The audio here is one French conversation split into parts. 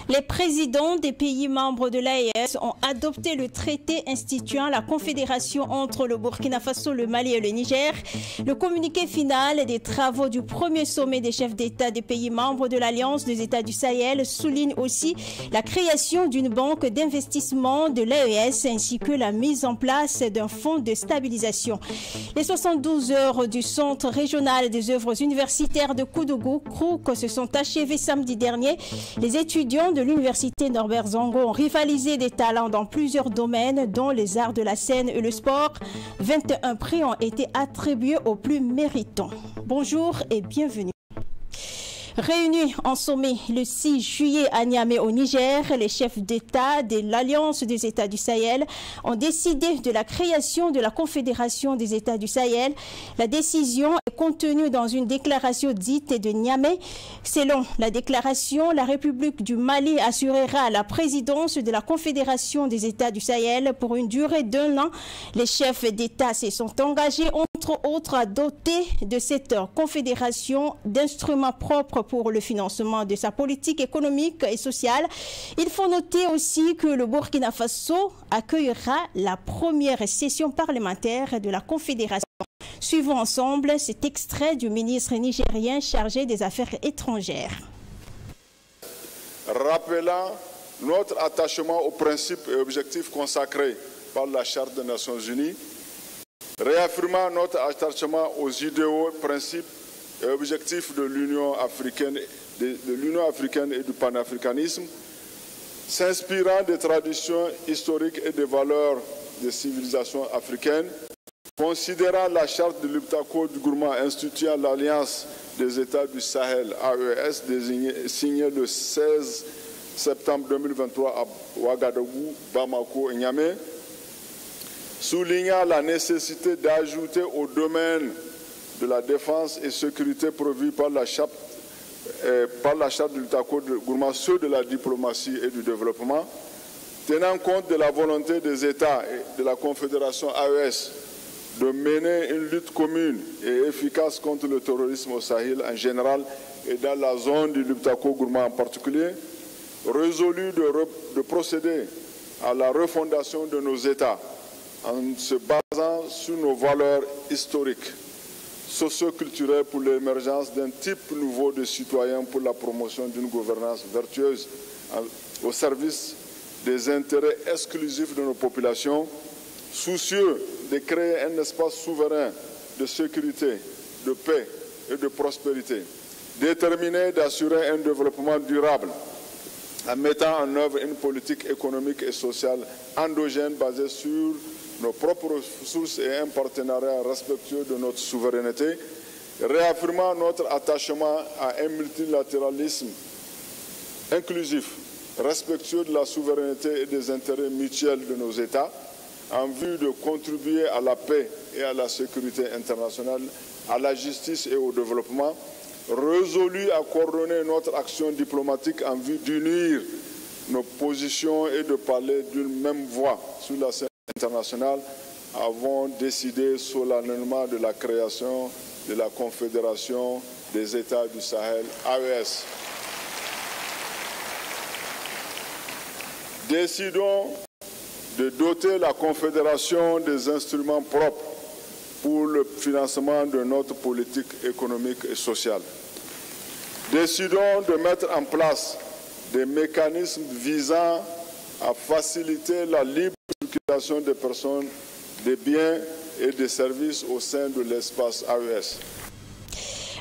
Les présidents des pays membres de l'AES ont adopté le traité instituant la confédération entre le Burkina Faso, le Mali et le Niger. Le communiqué final des travaux du premier sommet des chefs d'État des pays membres de l'Alliance des États du Sahel souligne aussi la création d'une banque d'investissement de l'AES ainsi que la mise en place d'un fonds de stabilisation. Les 72 heures du Centre régional des œuvres universitaires de Koudougou, CROUC, se sont achevées samedi dernier. Les étudiants de l'université Norbert Zongo ont rivalisé des talents dans plusieurs domaines, dont les arts de la scène et le sport. 21 prix ont été attribués aux plus méritants. Bonjour et bienvenue. Réunis en sommet le 6 juillet à Niamey au Niger, les chefs d'État de l'Alliance des États du Sahel ont décidé de la création de la Confédération des États du Sahel. La décision est contenue dans une déclaration dite de Niamey. Selon la déclaration, la République du Mali assurera la présidence de la Confédération des États du Sahel pour une durée d'1 an. Les chefs d'État se sont engagés entre autres à doter de cette confédération d'instruments propres pour le financement de sa politique économique et sociale. Il faut noter aussi que le Burkina Faso accueillera la première session parlementaire de la Confédération. Suivons ensemble cet extrait du ministre nigérien chargé des Affaires étrangères. Rappelant notre attachement aux principes et objectifs consacrés par la Charte des Nations Unies, réaffirmant notre attachement aux idéaux, principes et objectifs de l'Union africaine et du panafricanisme, s'inspirant des traditions historiques et des valeurs des civilisations africaines, considérant la charte de l'Uptako du Gourma instituant l'Alliance des États du Sahel, AES, signée le 16 septembre 2023 à Ouagadougou, Bamako et Niamey, soulignant la nécessité d'ajouter au domaine de la défense et sécurité prévue par la charte de l'Utako de Gourma, ceux de la diplomatie et du développement, tenant compte de la volonté des États et de la Confédération AES de mener une lutte commune et efficace contre le terrorisme au Sahel en général et dans la zone du Lutako Gourma en particulier, résolu de procéder à la refondation de nos États en se basant sur nos valeurs historiques, socio-culturelles pour l'émergence d'un type nouveau de citoyens pour la promotion d'une gouvernance vertueuse au service des intérêts exclusifs de nos populations, soucieux de créer un espace souverain de sécurité, de paix et de prospérité, déterminé d'assurer un développement durable en mettant en œuvre une politique économique et sociale endogène basée sur nos propres ressources et un partenariat respectueux de notre souveraineté, réaffirmant notre attachement à un multilatéralisme inclusif, respectueux de la souveraineté et des intérêts mutuels de nos États, en vue de contribuer à la paix et à la sécurité internationale, à la justice et au développement, résolu à coordonner notre action diplomatique en vue d'unir nos positions et de parler d'une même voix sur la scène internationale, avons décidé solennellement de la création de la Confédération des États du Sahel, AES. Décidons de doter la Confédération des instruments propres pour le financement de notre politique économique et sociale. Décidons de mettre en place des mécanismes visant à faciliter la libre circulation des personnes, des biens et des services au sein de l'espace AES.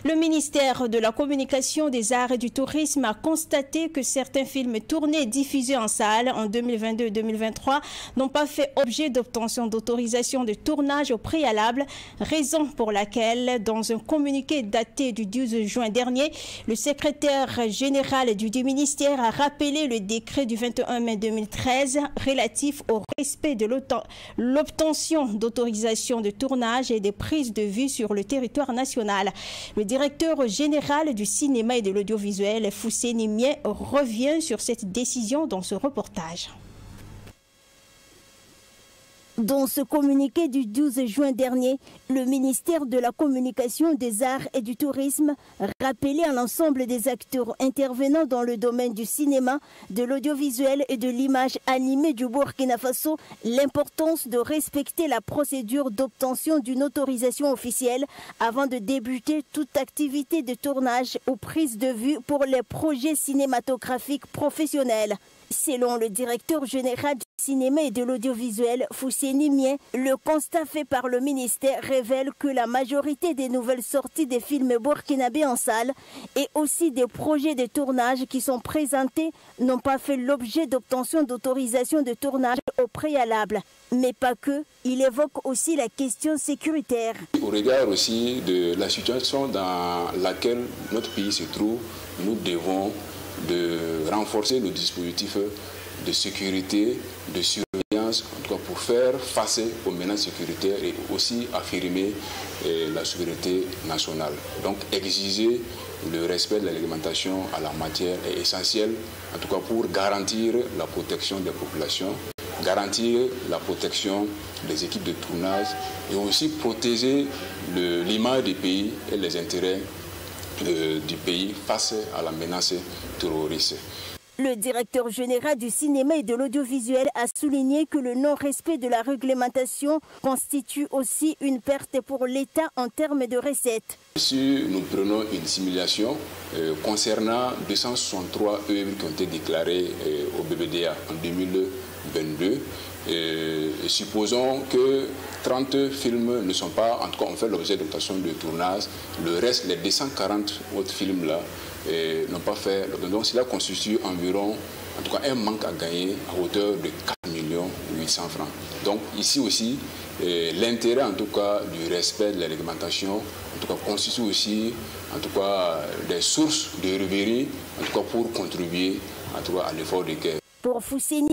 Le ministère de la Communication, des Arts et du Tourisme a constaté que certains films tournés et diffusés en salle en 2022 et 2023 n'ont pas fait objet d'obtention d'autorisation de tournage au préalable, raison pour laquelle, dans un communiqué daté du 12 juin dernier, le secrétaire général du ministère a rappelé le décret du 21 mai 2013 relatif au respect de l'obtention d'autorisation de tournage et des prises de vue sur le territoire national. Le directeur général du cinéma et de l'audiovisuel, Fousseni Mié, revient sur cette décision dans ce reportage. Dans ce communiqué du 12 juin dernier, le ministère de la Communication, des Arts et du Tourisme rappelait à l'ensemble des acteurs intervenant dans le domaine du cinéma, de l'audiovisuel et de l'image animée du Burkina Faso l'importance de respecter la procédure d'obtention d'une autorisation officielle avant de débuter toute activité de tournage ou prise de vue pour les projets cinématographiques professionnels. Selon le directeur général du cinéma et de l'audiovisuel, Fousseni Mié, le constat fait par le ministère révèle que la majorité des nouvelles sorties des films burkinabés en salle et aussi des projets de tournage qui sont présentés n'ont pas fait l'objet d'obtention d'autorisation de tournage au préalable. Mais pas que, il évoque aussi la question sécuritaire. Au regard aussi de la situation dans laquelle notre pays se trouve, nous devons de renforcer le dispositif de sécurité, de surveillance, en tout cas pour faire face aux menaces sécuritaires et aussi affirmer la souveraineté nationale. Donc exiger le respect de la réglementation à la matière est essentiel, en tout cas pour garantir la protection des populations, garantir la protection des équipes de tournage et aussi protéger l'image du pays et les intérêts du pays face à la menace terroriste. Le directeur général du cinéma et de l'audiovisuel a souligné que le non-respect de la réglementation constitue aussi une perte pour l'État en termes de recettes. Si nous prenons une simulation concernant 263 œuvres qui ont été déclarées au BBDA en 2022, supposons que 30 films ne sont pas, en tout cas on fait l'objet d'obtention de tournage, le reste, les 240 autres films là, n'ont pas fait. Donc cela constitue environ, en tout cas un manque à gagner à hauteur de 4 800 000 francs. Donc ici aussi, l'intérêt en tout cas du respect de la réglementation, en tout cas constitue aussi, en tout cas des sources de revenus, en tout cas pour contribuer en tout cas à l'effort de guerre. Pour Fousseni,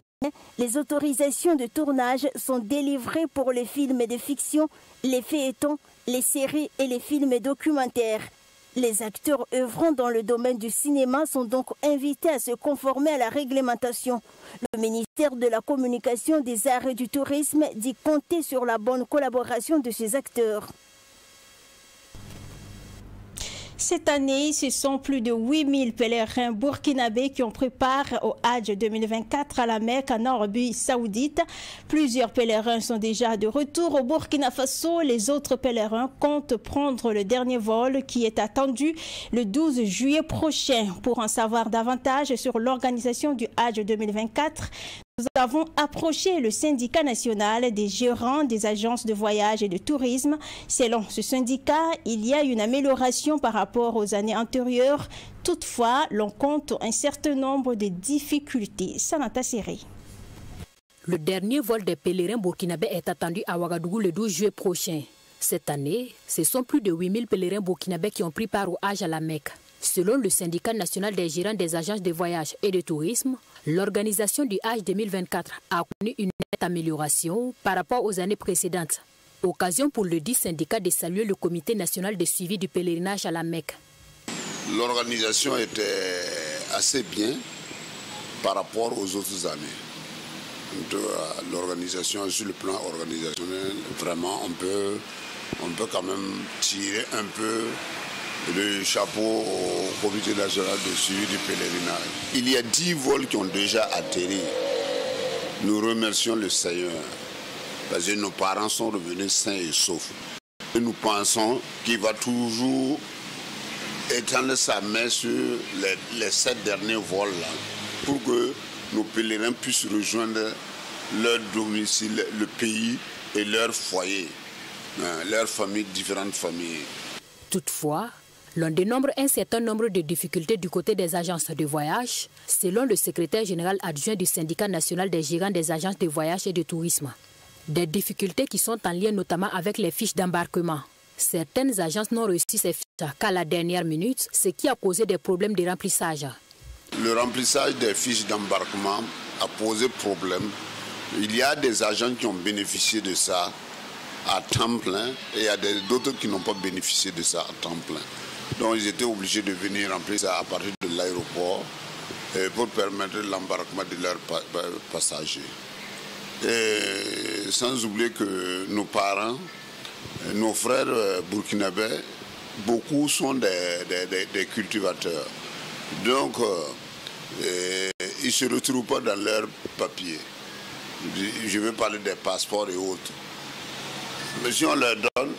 les autorisations de tournage sont délivrées pour les films de fiction, les feuilletons, les séries et les films documentaires. Les acteurs œuvrant dans le domaine du cinéma sont donc invités à se conformer à la réglementation. Le ministère de la Communication, des Arts et du Tourisme dit compter sur la bonne collaboration de ces acteurs. Cette année, ce sont plus de 8000 pèlerins burkinabés qui ont pris part au Hajj 2024 à la Mecque en Arabie Saoudite. Plusieurs pèlerins sont déjà de retour au Burkina Faso. Les autres pèlerins comptent prendre le dernier vol qui est attendu le 12 juillet prochain. Pour en savoir davantage sur l'organisation du Hajj 2024, nous avons approché le syndicat national des gérants des agences de voyage et de tourisme. Selon ce syndicat, il y a une amélioration par rapport aux années antérieures. Toutefois, l'on compte un certain nombre de difficultés. Sanata Seri. Le dernier vol des pèlerins burkinabés est attendu à Ouagadougou le 12 juillet prochain. Cette année, ce sont plus de 8000 pèlerins burkinabés qui ont pris part au Hajj à la Mecque. Selon le syndicat national des gérants des agences de voyage et de tourisme, l'organisation du Hajj 2024 a connu une nette amélioration par rapport aux années précédentes. Occasion pour le dit syndicat de saluer le comité national de suivi du pèlerinage à la Mecque. L'organisation était assez bien par rapport aux autres années. L'organisation, sur le plan organisationnel, vraiment on peut quand même tirer un peu le chapeau au comité national de suivi du pèlerinage. Il y a 10 vols qui ont déjà atterri. Nous remercions le Seigneur parce que nos parents sont revenus sains et saufs. Et nous pensons qu'il va toujours étendre sa main sur les 7 derniers vols-là pour que nos pèlerins puissent rejoindre leur domicile, le pays et leur foyer, leurs familles, différentes familles. Toutefois, L'on dénombre un certain nombre de difficultés du côté des agences de voyage, selon le secrétaire général adjoint du syndicat national des gérants des agences de voyage et de tourisme. Des difficultés qui sont en lien notamment avec les fiches d'embarquement. Certaines agences n'ont reçu ces fiches qu'à la dernière minute, ce qui a causé des problèmes de remplissage. Le remplissage des fiches d'embarquement a posé problème. Il y a des agents qui ont bénéficié de ça à temps plein et il y a d'autres qui n'ont pas bénéficié de ça à temps plein. Donc ils étaient obligés de venir remplir ça à partir de l'aéroport pour permettre l'embarquement de leurs passagers. Et sans oublier que nos parents, nos frères burkinabés, beaucoup sont des cultivateurs. Donc ils ne se retrouvent pas dans leurs papiers. Je veux parler des passeports et autres. Mais si on leur donne,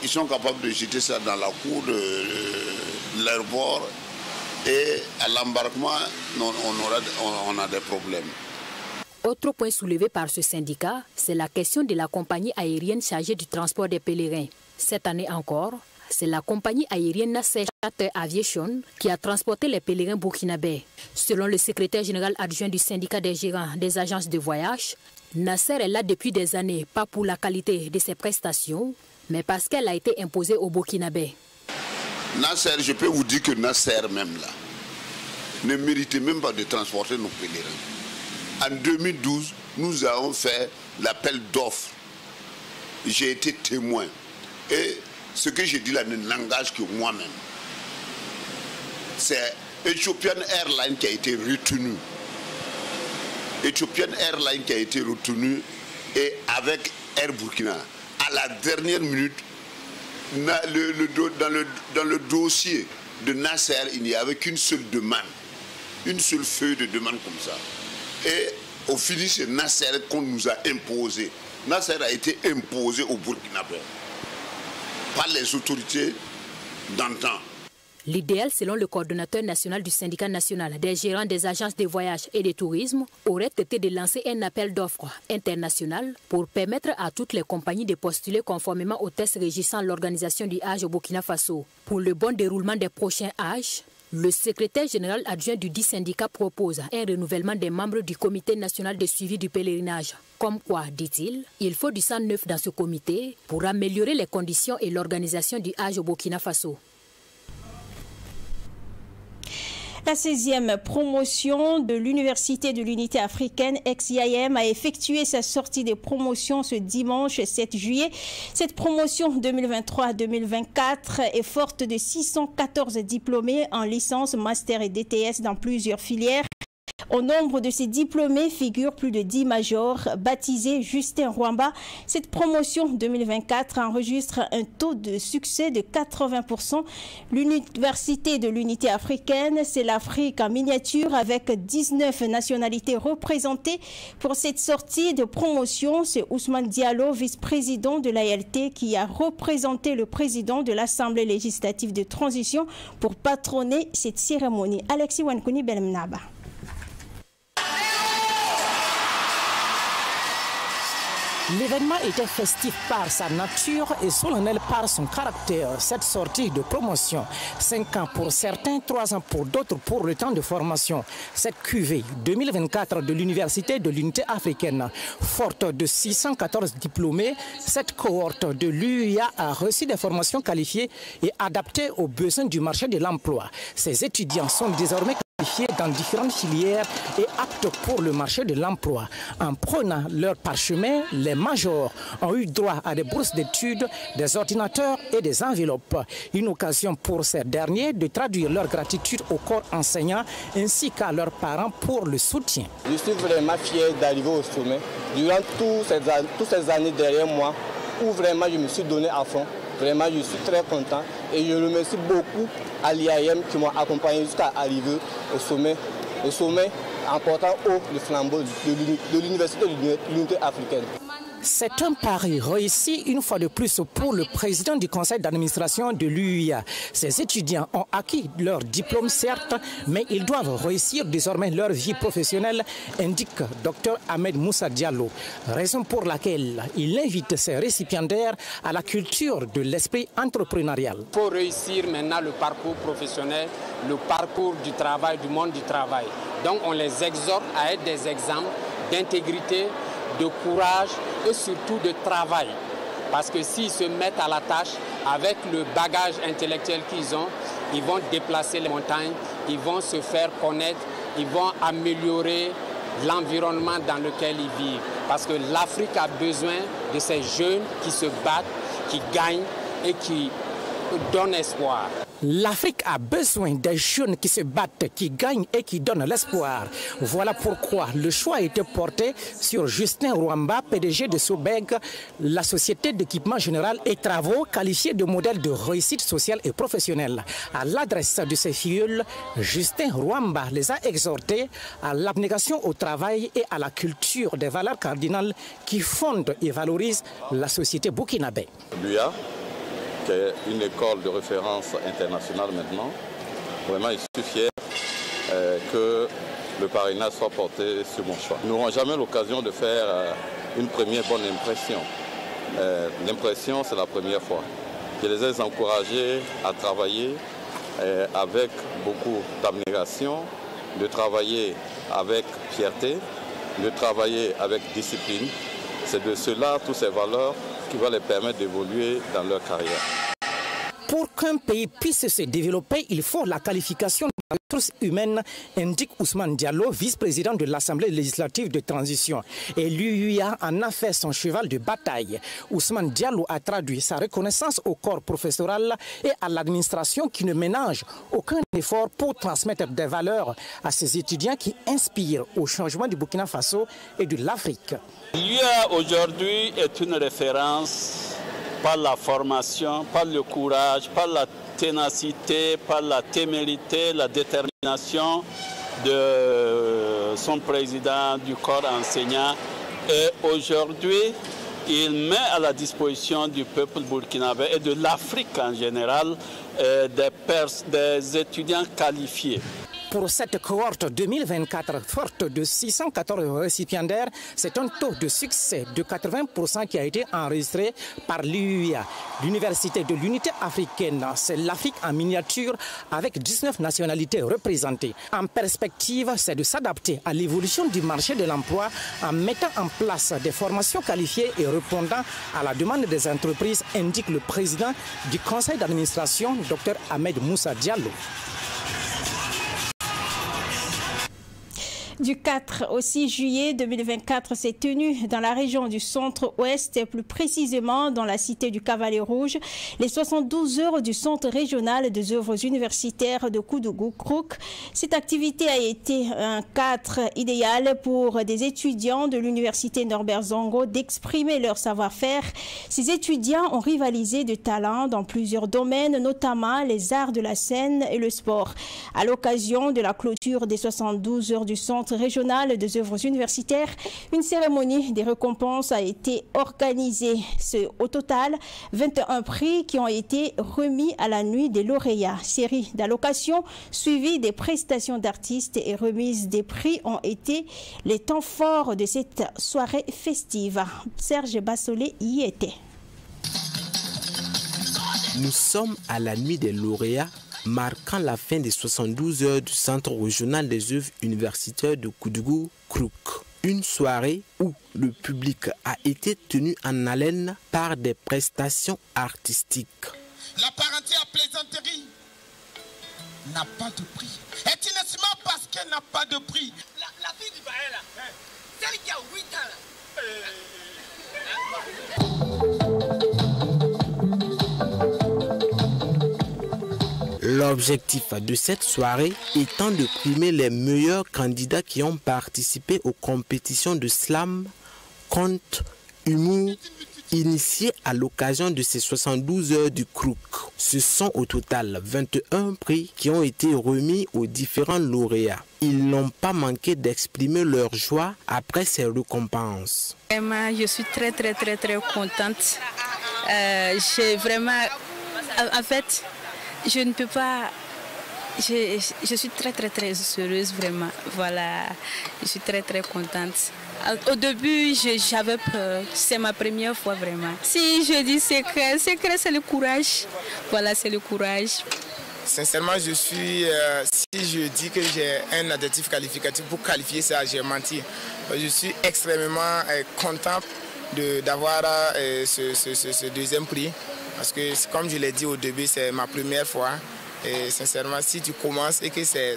ils sont capables de jeter ça dans la cour de l'aéroport et à l'embarquement, on a des problèmes. Autre point soulevé par ce syndicat, c'est la question de la compagnie aérienne chargée du transport des pèlerins. Cette année encore, c'est la compagnie aérienne Nasser Charter Aviation qui a transporté les pèlerins burkinabés. Selon le secrétaire général adjoint du syndicat des gérants des agences de voyage, Nasser est là depuis des années, pas pour la qualité de ses prestations, mais parce qu'elle a été imposée aux Burkinabés. Nasser, je peux vous dire que Nasser même là, ne méritait même pas de transporter nos pèlerins. En 2012, nous avons fait l'appel d'offres. J'ai été témoin. Et ce que je dis là ne n'engage que moi-même. C'est Ethiopian Airlines qui a été retenu. Ethiopian Airlines qui a été retenu et avec Air Burkina. À la dernière minute, dans le dossier de Nasser, il n'y avait qu'une seule demande. Une seule feuille de demande comme ça. Et au finish, c'est Nasser qu'on nous a imposé. Nasser a été imposé au Burkinabé par les autorités d'antan. L'idéal, selon le coordonnateur national du syndicat national des gérants des agences de voyage et de tourisme, aurait été de lancer un appel d'offres international pour permettre à toutes les compagnies de postuler conformément aux tests régissant l'organisation du Hajj au Burkina Faso. Pour le bon déroulement des prochains Hajj, le secrétaire général adjoint du dit syndicat propose un renouvellement des membres du comité national de suivi du pèlerinage. Comme quoi, dit-il, il faut du sang neuf dans ce comité pour améliorer les conditions et l'organisation du Hajj au Burkina Faso. La 16e promotion de l'Université de l'Unité africaine, ex-IAM, a effectué sa sortie de promotion ce dimanche 7 juillet. Cette promotion 2023-2024 est forte de 614 diplômés en licence, master et DTS dans plusieurs filières. Au nombre de ces diplômés figurent plus de 10 majors baptisés Justin Rwamba. Cette promotion 2024 enregistre un taux de succès de 80%. L'Université de l'Unité africaine, c'est l'Afrique en miniature avec 19 nationalités représentées. Pour cette sortie de promotion, c'est Ousmane Diallo, vice-président de l'ALT, qui a représenté le président de l'Assemblée législative de transition pour patronner cette cérémonie. Alexis Wankouni Belmnaba. L'événement était festif par sa nature et solennel par son caractère. Cette sortie de promotion, 5 ans pour certains, 3 ans pour d'autres pour le temps de formation. Cette cuvée 2024 de l'Université de l'Unité africaine, forte de 614 diplômés, cette cohorte de l'UIA a reçu des formations qualifiées et adaptées aux besoins du marché de l'emploi. Ces étudiants sont désormais dans différentes filières et aptes pour le marché de l'emploi. En prenant leur parchemin, les majors ont eu droit à des bourses d'études, des ordinateurs et des enveloppes. Une occasion pour ces derniers de traduire leur gratitude au corps enseignant ainsi qu'à leurs parents pour le soutien. Je suis vraiment fier d'arriver au sommet. Durant toutes ces années derrière moi, où vraiment je me suis donné à fond. Vraiment, je suis très content et je remercie beaucoup à l'IAM qui m'a accompagné jusqu'à arriver au sommet en portant haut le flambeau de l'Université de l'Unité africaine. C'est un pari réussi une fois de plus pour le président du conseil d'administration de l'UIA. Ces étudiants ont acquis leur diplôme certes, mais ils doivent réussir désormais leur vie professionnelle, indique Dr Ahmed Moussa Diallo. Raison pour laquelle il invite ses récipiendaires à la culture de l'esprit entrepreneurial. Pour réussir maintenant le parcours professionnel, le parcours du travail, du monde du travail. Donc on les exhorte à être des exemples d'intégrité, de courage et surtout de travail. Parce que s'ils se mettent à la tâche avec le bagage intellectuel qu'ils ont, ils vont déplacer les montagnes, ils vont se faire connaître, ils vont améliorer l'environnement dans lequel ils vivent. Parce que l'Afrique a besoin de ces jeunes qui se battent, qui gagnent et qui donnent espoir. L'Afrique a besoin des jeunes qui se battent, qui gagnent et qui donnent l'espoir. Voilà pourquoi le choix a été porté sur Justin Rwamba, PDG de Sobeg, la société d'équipement général et travaux qualifiée de modèle de réussite sociale et professionnelle. À l'adresse de ces filleuls, Justin Rwamba les a exhortés à l'abnégation au travail et à la culture des valeurs cardinales qui fondent et valorisent la société burkinabé. L'UIA, qui est une école de référence internationale maintenant. Vraiment, je suis fier que le parrainage soit porté sur mon choix. Nous n'aurons jamais l'occasion de faire une première bonne impression. L'impression, c'est la première fois. Je les ai encouragés à travailler avec beaucoup d'abnégation, de travailler avec fierté, de travailler avec discipline. C'est de cela, toutes ces valeurs, qui va les permettre d'évoluer dans leur carrière. Pour qu'un pays puisse se développer, il faut la qualification de la ressource humaine, indique Ousmane Diallo, vice-président de l'Assemblée législative de transition. Et l'UIA en a fait son cheval de bataille. Ousmane Diallo a traduit sa reconnaissance au corps professoral et à l'administration qui ne ménage aucun effort pour transmettre des valeurs à ces étudiants qui inspirent au changement du Burkina Faso et de l'Afrique. L'UIA aujourd'hui est une référence par la formation, par le courage, par la ténacité, par la témérité, la détermination de son président du corps enseignant. Et aujourd'hui, il met à la disposition du peuple burkinabé et de l'Afrique en général des étudiants qualifiés. Pour cette cohorte 2024 forte de 614 récipiendaires, c'est un taux de succès de 80% qui a été enregistré par l'UIA. L'Université de l'Unité africaine, c'est l'Afrique en miniature avec 19 nationalités représentées. En perspective, c'est de s'adapter à l'évolution du marché de l'emploi en mettant en place des formations qualifiées et répondant à la demande des entreprises, indique le président du conseil d'administration, Dr Ahmed Moussa Diallo. Du 4 au 6 juillet 2024 s'est tenu dans la région du centre-ouest, et plus précisément dans la cité du Cavalier Rouge, les 72 heures du centre régional des œuvres universitaires de Koudougou-Krouk. Cette activité a été un cadre idéal pour des étudiants de l'université Norbert Zongo d'exprimer leur savoir-faire. Ces étudiants ont rivalisé de talent dans plusieurs domaines, notamment les arts de la scène et le sport. À l'occasion de la clôture des 72 heures du centre régional des œuvres universitaires, une cérémonie des récompenses a été organisée. Au total, 21 prix qui ont été remis à la nuit des lauréats. Série d'allocations suivies des prestations d'artistes et remises des prix ont été les temps forts de cette soirée festive. Serge Bassolé y était. Nous sommes à la nuit des lauréats, marquant la fin des 72 heures du Centre régional des œuvres universitaires de Koudougou-Krouk. Une soirée où le public a été tenu en haleine par des prestations artistiques. La parenté à plaisanterie n'a pas de prix. Et tu ne sais pas parce qu'elle n'a pas de prix. La fille du Baël, celle qui a 8 ans. L'objectif de cette soirée étant de primer les meilleurs candidats qui ont participé aux compétitions de slam, conte, humour initiés à l'occasion de ces 72 heures du CROUC. Ce sont au total 21 prix qui ont été remis aux différents lauréats. Ils n'ont pas manqué d'exprimer leur joie après ces récompenses. Vraiment, je suis très contente. J'ai vraiment, en fait, je ne peux pas. Je suis très heureuse, vraiment. Voilà, je suis très contente. Au début, j'avais peur. C'est ma première fois, vraiment. Si je dis secret, c'est le courage. Voilà, c'est le courage. Sincèrement, si je dis que j'ai un adjectif qualificatif pour qualifier ça, j'ai menti. Je suis extrêmement content d'avoir ce deuxième prix. Parce que, comme je l'ai dit au début, c'est ma première fois. Et sincèrement, si tu commences et que c'est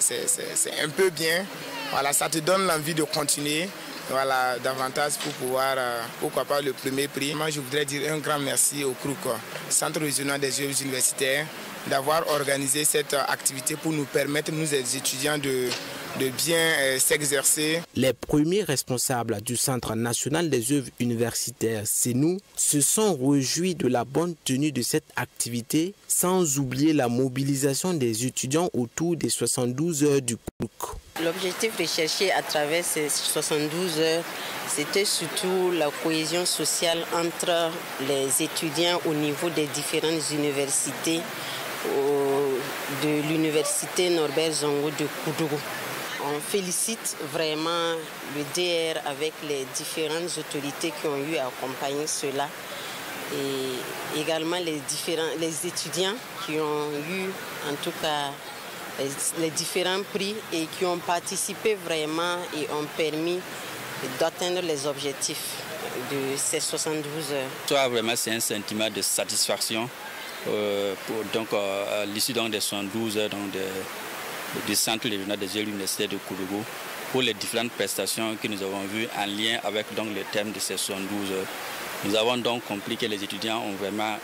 un peu bien, voilà, ça te donne l'envie de continuer, voilà, davantage pour pouvoir, pourquoi pas, le premier prix. Moi, je voudrais dire un grand merci au CROUC, Centre régional des œuvres universitaires, d'avoir organisé cette activité pour nous permettre, nous les étudiants, de bien s'exercer. Les premiers responsables du Centre national des œuvres universitaires, c'est nous, se sont réjouis de la bonne tenue de cette activité, sans oublier la mobilisation des étudiants autour des 72 heures du CROUC. L'objectif recherché à travers ces 72 heures, c'était surtout la cohésion sociale entre les étudiants au niveau des différentes universités, de l'université Norbert Zongo de Koudougou. On félicite vraiment le DR avec les différentes autorités qui ont eu à accompagner cela et également les étudiants qui ont eu en tout cas les différents prix et qui ont participé vraiment et ont permis d'atteindre les objectifs de ces 72 heures. Toi, vraiment, c'est un sentiment de satisfaction à l'issue des 72 heures du Centre régional des œuvres universitaires de Koudougou pour les différentes prestations que nous avons vues en lien avec le thème de ces 72 heures. Nous avons donc compris que les étudiants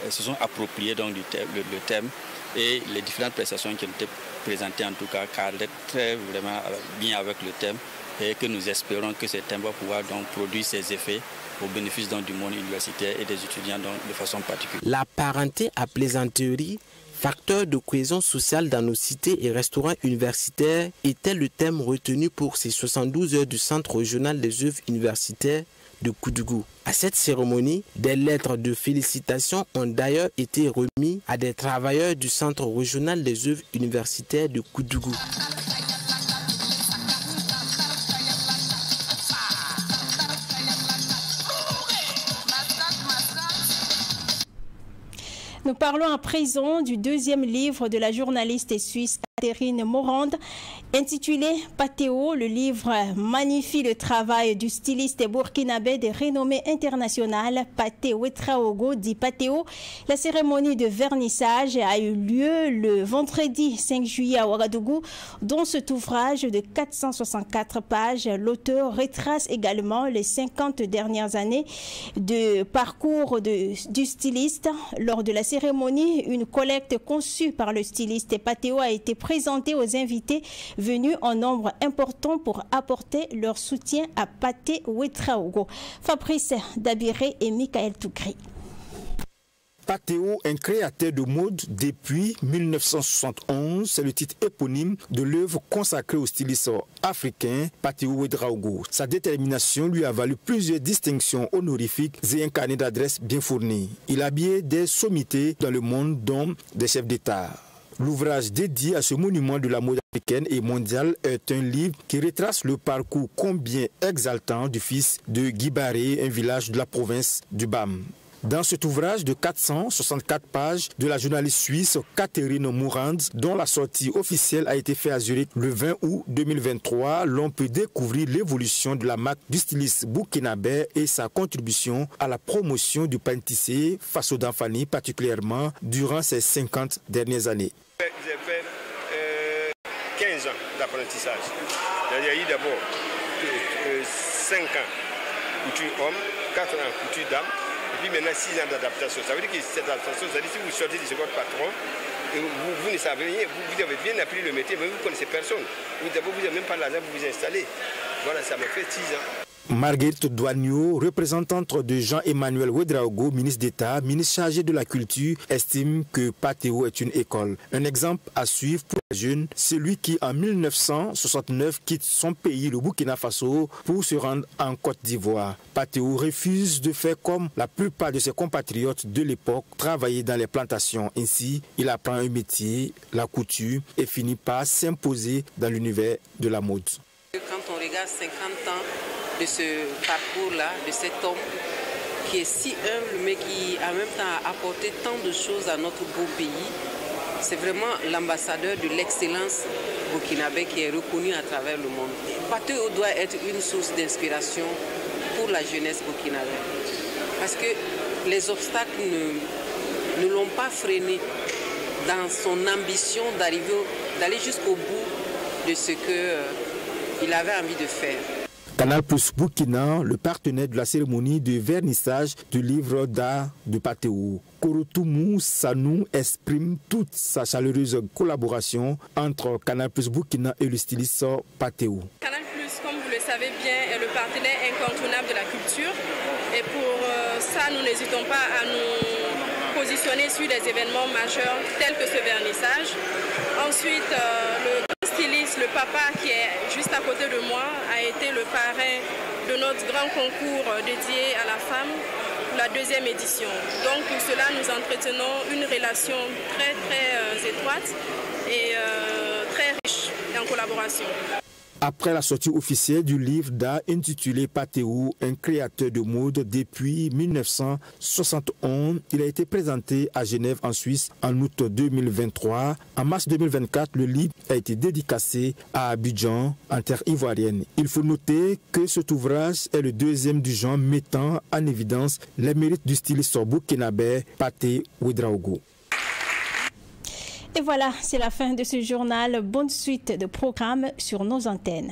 se sont appropriés le thème et les différentes prestations qui ont été présentées en tout cas cadrent très vraiment bien avec le thème et que nous espérons que ce thème va pouvoir donc produire ses effets au bénéfice du monde universitaire et des étudiants de façon particulière. La parenté à plaisanterie, facteur de cohésion sociale dans nos cités et restaurants universitaires, était le thème retenu pour ces 72 heures du Centre régional des œuvres universitaires de Koudougou. À cette cérémonie, des lettres de félicitations ont d'ailleurs été remises à des travailleurs du Centre régional des œuvres universitaires de Koudougou. Nous parlons à présent du deuxième livre de la journaliste suisse Catherine Morande, intitulé Patéo. Le livre magnifie le travail du styliste burkinabé de renommée internationale Pathé Ouedraogo dit Patéo. La cérémonie de vernissage a eu lieu le vendredi 5 juillet à Ouagadougou. Dans cet ouvrage de 464 pages, l'auteur retrace également les 50 dernières années de parcours du styliste. Lors de la cérémonie, une collecte conçue par le styliste Patéo a été présentée aux invités venus en nombre important pour apporter leur soutien à Pathé Ouedraogo. Fabrice Dabiré et Michael Toukri. Patéo, un créateur de mode depuis 1971, c'est le titre éponyme de l'œuvre consacrée au styliste africain Patéo Ouedraogo. Sa détermination lui a valu plusieurs distinctions honorifiques et un carnet d'adresses bien fourni. Il habillait des sommités dans le monde, dont des chefs d'État. L'ouvrage dédié à ce monument de la mode africaine et mondiale est un livre qui retrace le parcours combien exaltant du fils de Guibaré, un village de la province du BAM. Dans cet ouvrage de 464 pages de la journaliste suisse Catherine Morande, dont la sortie officielle a été faite à Zurich le 20 août 2023, l'on peut découvrir l'évolution de la marque du styliste burkinabé et sa contribution à la promotion du pain tissé face aux Danfani, particulièrement durant ces 50 dernières années. J'ai fait 15 ans d'apprentissage. Il y a eu d'abord 5 ans couture homme, 4 ans couture dame. Et puis maintenant 6 ans d'adaptation. Ça veut dire que cette adaptation, ça veut dire que si vous sortez de chez votre patron, et vous ne savez rien, vous avez bien appris le métier, mais vous ne connaissez personne. D'abord, vous n'avez même pas l'argent pour vous installer. Voilà, ça me fait 6 ans. Marguerite Douagneau, représentante de Jean-Emmanuel Ouédraogo, ministre d'État, ministre chargé de la culture, estime que Patéo est une école. Un exemple à suivre pour les jeunes, celui qui en 1969 quitte son pays, le Burkina Faso, pour se rendre en Côte d'Ivoire. Patéo refuse de faire comme la plupart de ses compatriotes de l'époque, travailler dans les plantations. Ainsi, il apprend un métier, la couture, et finit par s'imposer dans l'univers de la mode. Quand on regarde 50 ans de ce parcours-là, de cet homme qui est si humble, mais qui en même temps a apporté tant de choses à notre beau pays, c'est vraiment l'ambassadeur de l'excellence burkinabé qui est reconnu à travers le monde. Patéo doit être une source d'inspiration pour la jeunesse burkinabé, parce que les obstacles ne l'ont pas freiné dans son ambition d'aller jusqu'au bout de ce qu'il avait envie de faire. Canal Plus Burkina, le partenaire de la cérémonie de vernissage du livre d'art de Patéo. Korotoumou Sanou exprime toute sa chaleureuse collaboration entre Canal Plus Burkina et le styliste Patéo. Canal Plus, comme vous le savez bien, est le partenaire incontournable de la culture. Et pour ça, nous n'hésitons pas à nous positionner sur des événements majeurs tels que ce vernissage. Ensuite, le styliste, le papa qui est juste à côté de moi, a été le parrain de notre grand concours dédié à la femme, la 2e édition. Donc pour cela, nous entretenons une relation très étroite et très riche en collaboration. Après la sortie officielle du livre d'art intitulé Patéo, un créateur de mode depuis 1971, il a été présenté à Genève en Suisse en août 2023. En mars 2024, le livre a été dédicacé à Abidjan, en terre ivoirienne. Il faut noter que cet ouvrage est le 2e du genre mettant en évidence les mérites du styliste burkinabé Patéo Ouédraogo. Et voilà, c'est la fin de ce journal. Bonne suite de programmes sur nos antennes.